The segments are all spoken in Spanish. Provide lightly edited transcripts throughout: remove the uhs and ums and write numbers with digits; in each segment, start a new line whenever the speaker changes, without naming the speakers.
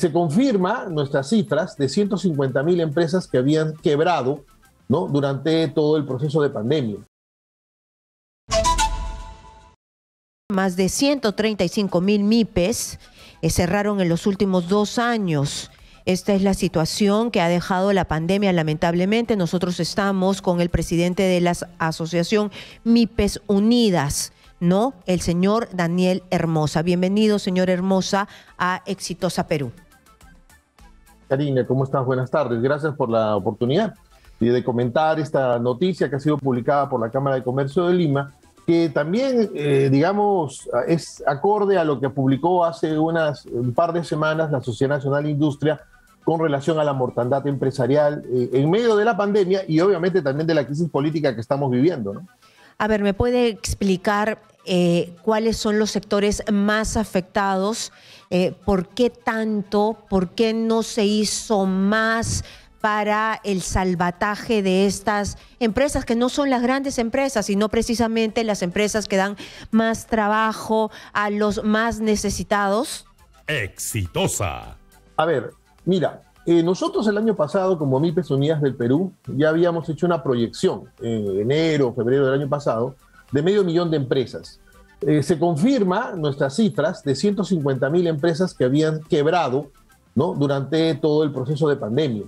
Se confirma nuestras cifras de 150.000 empresas que habían quebrado, ¿no?, durante todo el proceso de pandemia.
Más de 135.000 MIPES cerraron en los últimos 2 años. Esta es la situación que ha dejado la pandemia, lamentablemente. Nosotros estamos con el presidente de la Asociación MIPES Unidas, ¿no?, el señor Daniel Hermosa. Bienvenido, señor Hermosa, a Exitosa Perú.
Karina, ¿cómo estás? Buenas tardes. Gracias por la oportunidad de comentar esta noticia que ha sido publicada por la Cámara de Comercio de Lima, que también, digamos, es acorde a lo que publicó hace un par de semanas la Sociedad Nacional de Industria con relación a la mortandad empresarial en medio de la pandemia y obviamente también de la crisis política que estamos viviendo, ¿no?
A ver, ¿me puede explicar cuáles son los sectores más afectados? ¿Por qué tanto? ¿Por qué no se hizo más para el salvataje de estas empresas, que no son las grandes empresas, sino precisamente las empresas que dan más trabajo a los más necesitados?
Exitosa.
A ver, mira, nosotros el año pasado, como MIPES Unidas del Perú, ya habíamos hecho una proyección en enero, febrero del año pasado, de 500.000 de empresas. Se confirma nuestras cifras de 150.000 empresas que habían quebrado, ¿no?, durante todo el proceso de pandemia,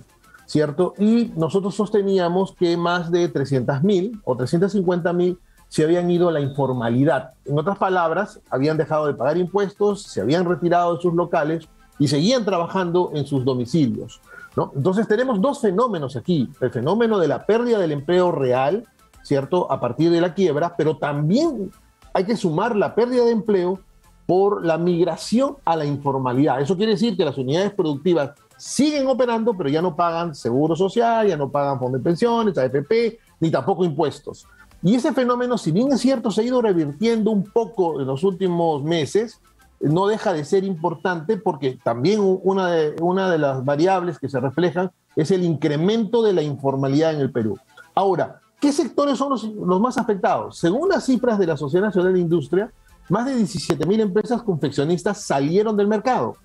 ¿cierto? Y nosotros sosteníamos que más de 300.000 o 350.000 se habían ido a la informalidad. En otras palabras, habían dejado de pagar impuestos, se habían retirado de sus locales y seguían trabajando en sus domicilios, ¿no? Entonces tenemos dos fenómenos aquí. El fenómeno de la pérdida del empleo real, ¿cierto?, a partir de la quiebra, pero también hay que sumar la pérdida de empleo por la migración a la informalidad. Eso quiere decir que las unidades productivas siguen operando, pero ya no pagan seguro social, ya no pagan fondo de pensiones, AFP, ni tampoco impuestos. Y ese fenómeno, si bien es cierto, se ha ido revirtiendo un poco en los últimos meses, no deja de ser importante porque también una de las variables que se reflejan es el incremento de la informalidad en el Perú. Ahora, ¿qué sectores son los más afectados? Según las cifras de la Sociedad Nacional de Industria, más de 17.000 empresas confeccionistas salieron del mercado.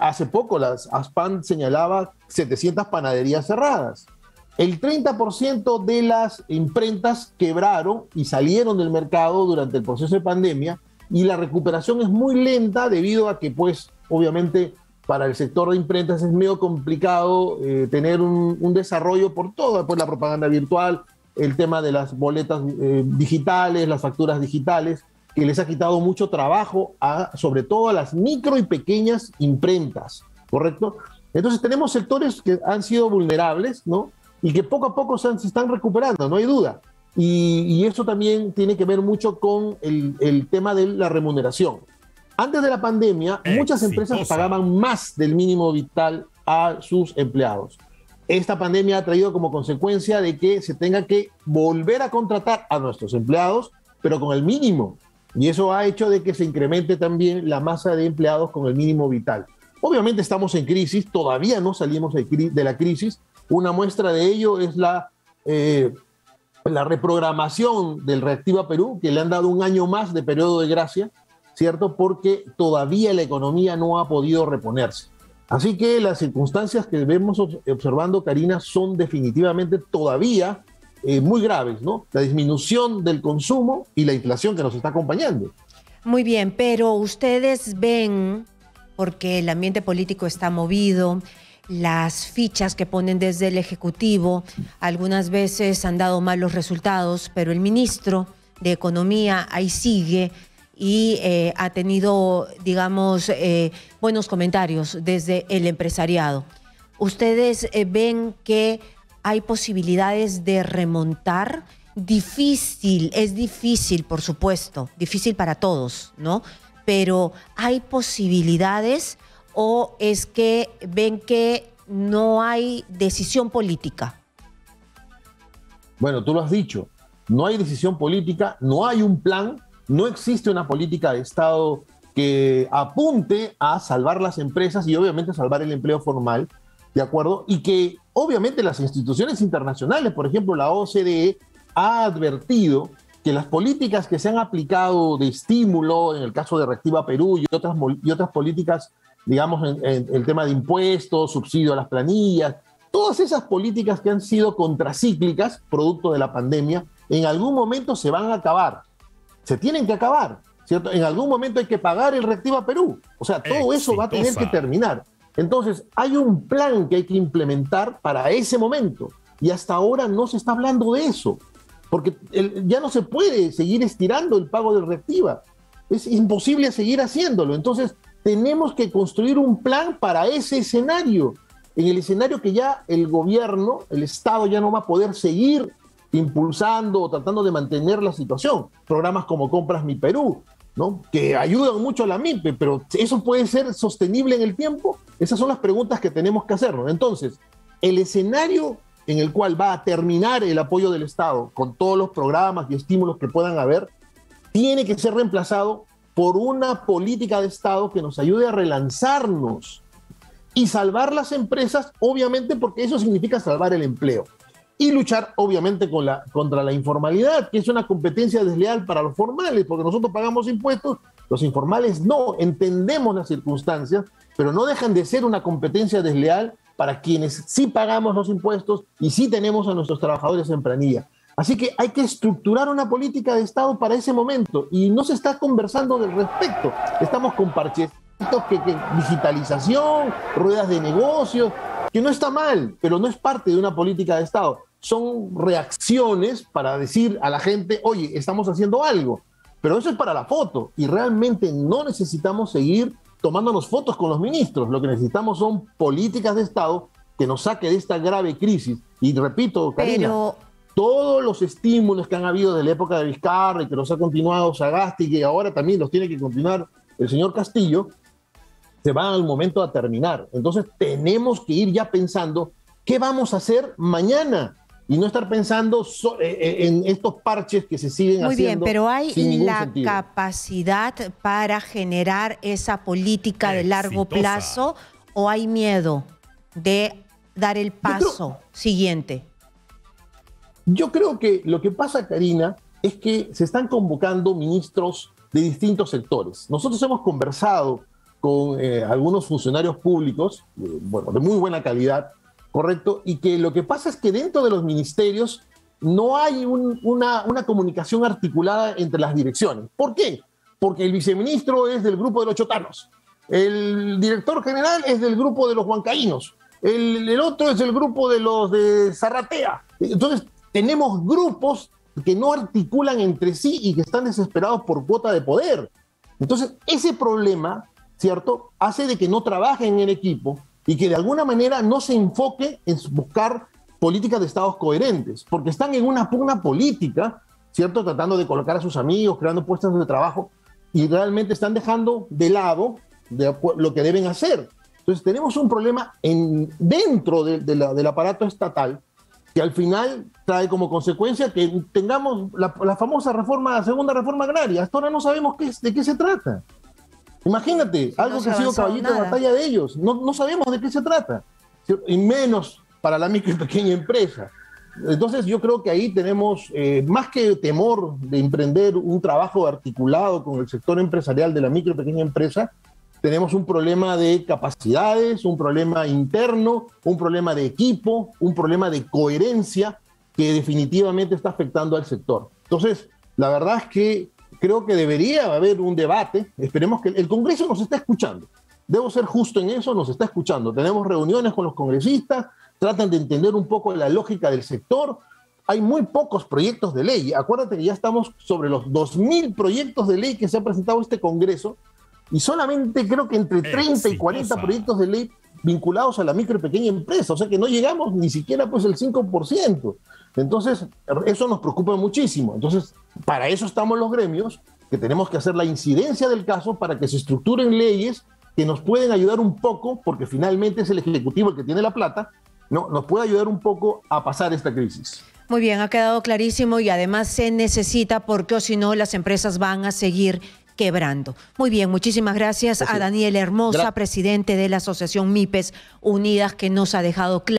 Hace poco las ASPAN señalaba 700 panaderías cerradas. El 30% de las imprentas quebraron y salieron del mercado durante el proceso de pandemia, y la recuperación es muy lenta debido a que, pues, obviamente, para el sector de imprentas es medio complicado tener un desarrollo por la propaganda virtual, el tema de las boletas digitales, las facturas digitales, que les ha quitado mucho trabajo sobre todo a las micro y pequeñas imprentas, ¿correcto? Entonces tenemos sectores que han sido vulnerables, ¿no?, y que poco a poco se están recuperando, no hay duda. Y eso también tiene que ver mucho con el tema de la remuneración. Antes de la pandemia, muchas empresas pagaban más del mínimo vital a sus empleados. Esta pandemia ha traído como consecuencia de que se tenga que volver a contratar a nuestros empleados, pero con el mínimo. Y eso ha hecho de que se incremente también la masa de empleados con el mínimo vital. Obviamente estamos en crisis, todavía no salimos de la crisis. Una muestra de ello es la reprogramación del Reactiva Perú, que le han dado un año más de periodo de gracia, ¿cierto?, porque todavía la economía no ha podido reponerse. Así que las circunstancias que vemos observando, Karina, son definitivamente todavía muy graves, ¿no? La disminución del consumo y la inflación que nos está acompañando.
Muy bien, pero ustedes ven, porque el ambiente político está movido, las fichas que ponen desde el Ejecutivo, algunas veces han dado malos resultados, pero el ministro de Economía ahí sigue y ha tenido, digamos, buenos comentarios desde el empresariado. ¿Ustedes ven que hay posibilidades de remontar? Es difícil, por supuesto, difícil para todos, ¿no? Pero ¿hay posibilidades o es que ven que no hay decisión política?
Bueno, tú lo has dicho, no hay decisión política, no hay un plan, no existe una política de Estado que apunte a salvar las empresas y obviamente salvar el empleo formal, ¿de acuerdo? Y que obviamente las instituciones internacionales, por ejemplo la OCDE, ha advertido que las políticas que se han aplicado de estímulo, en el caso de Reactiva Perú y otras políticas digamos, en el tema de impuestos, subsidio a las planillas, todas esas políticas que han sido contracíclicas, producto de la pandemia, en algún momento se van a acabar. Se tienen que acabar, ¿cierto? En algún momento hay que pagar el Reactiva Perú. O sea, todo eso va a tener que terminar. Entonces, hay un plan que hay que implementar para ese momento. Y hasta ahora no se está hablando de eso. Porque ya no se puede seguir estirando el pago del Reactiva. Es imposible seguir haciéndolo. Entonces, tenemos que construir un plan para ese escenario. En el escenario que ya el gobierno, el Estado ya no va a poder seguir impulsando o tratando de mantener la situación. Programas como Compras Mi Perú, ¿no? Que ayudan mucho a la MIPE, pero ¿eso puede ser sostenible en el tiempo? Esas son las preguntas que tenemos que hacernos. Entonces, el escenario en el cual va a terminar el apoyo del Estado con todos los programas y estímulos que puedan haber, tiene que ser reemplazado por una política de Estado que nos ayude a relanzarnos y salvar las empresas, obviamente, porque eso significa salvar el empleo. Y luchar, obviamente, contra la informalidad, que es una competencia desleal para los formales, porque nosotros pagamos impuestos, los informales no, entendemos las circunstancias, pero no dejan de ser una competencia desleal para quienes sí pagamos los impuestos y sí tenemos a nuestros trabajadores en planilla. Así que hay que estructurar una política de Estado para ese momento y no se está conversando del respecto. Estamos con parchecitos, que digitalización, ruedas de negocios, que no está mal, pero no es parte de una política de Estado. Son reacciones para decir a la gente, oye, estamos haciendo algo, pero eso es para la foto y realmente no necesitamos seguir tomándonos fotos con los ministros. Lo que necesitamos son políticas de Estado que nos saque de esta grave crisis. Y repito, Karina, todos los estímulos que han habido desde la época de Vizcarra y que los ha continuado Sagasti y que ahora también los tiene que continuar el señor Castillo, se van al momento a terminar. Entonces tenemos que ir ya pensando qué vamos a hacer mañana y no estar pensando en estos parches que se siguen haciendo. Muy bien,
pero ¿hay la capacidad para generar esa política de largo plazo o hay miedo de dar el paso siguiente?
Yo creo que lo que pasa, Karina, es que se están convocando ministros de distintos sectores. Nosotros hemos conversado con algunos funcionarios públicos, de muy buena calidad, correcto, y que lo que pasa es que dentro de los ministerios no hay una comunicación articulada entre las direcciones. ¿Por qué? Porque el viceministro es del grupo de los chotanos, el director general es del grupo de los huancaínos, el otro es del grupo de los de Zarratea. Entonces, tenemos grupos que no articulan entre sí y que están desesperados por cuota de poder. Entonces, ese problema, ¿cierto?, hace de que no trabajen en equipo y que de alguna manera no se enfoque en buscar políticas de estados coherentes, porque están en una pugna política, ¿cierto?, tratando de colocar a sus amigos, creando puestos de trabajo, y realmente están dejando de lado lo que deben hacer. Entonces tenemos un problema dentro del aparato estatal que al final trae como consecuencia que tengamos la famosa segunda reforma agraria. Hasta ahora no sabemos de qué se trata. Imagínate, algo que ha sido caballito de batalla de ellos. No sabemos de qué se trata. Y menos para la micro y pequeña empresa. Entonces yo creo que ahí tenemos, más que temor de emprender un trabajo articulado con el sector empresarial de la micro y pequeña empresa, tenemos un problema de capacidades, un problema interno, un problema de equipo, un problema de coherencia que definitivamente está afectando al sector. Entonces, la verdad es que creo que debería haber un debate. Esperemos que el Congreso nos esté escuchando. Debo ser justo en eso, nos está escuchando. Tenemos reuniones con los congresistas, tratan de entender un poco la lógica del sector. Hay muy pocos proyectos de ley. Acuérdate que ya estamos sobre los 2.000 proyectos de ley que se ha presentado este Congreso y solamente creo que entre 30 y 40 proyectos de ley vinculados a la micro y pequeña empresa. O sea que no llegamos ni siquiera pues el 5%. Entonces, eso nos preocupa muchísimo. Entonces, para eso estamos los gremios, que tenemos que hacer la incidencia del caso para que se estructuren leyes que nos pueden ayudar un poco, porque finalmente es el Ejecutivo el que tiene la plata, ¿no? Nos puede ayudar un poco a pasar esta crisis.
Muy bien, ha quedado clarísimo y además se necesita porque o si no las empresas van a seguir quebrando. Muy bien, muchísimas gracias a Daniel Hermosa, presidente de la Asociación MIPES Unidas, que nos ha dejado claro.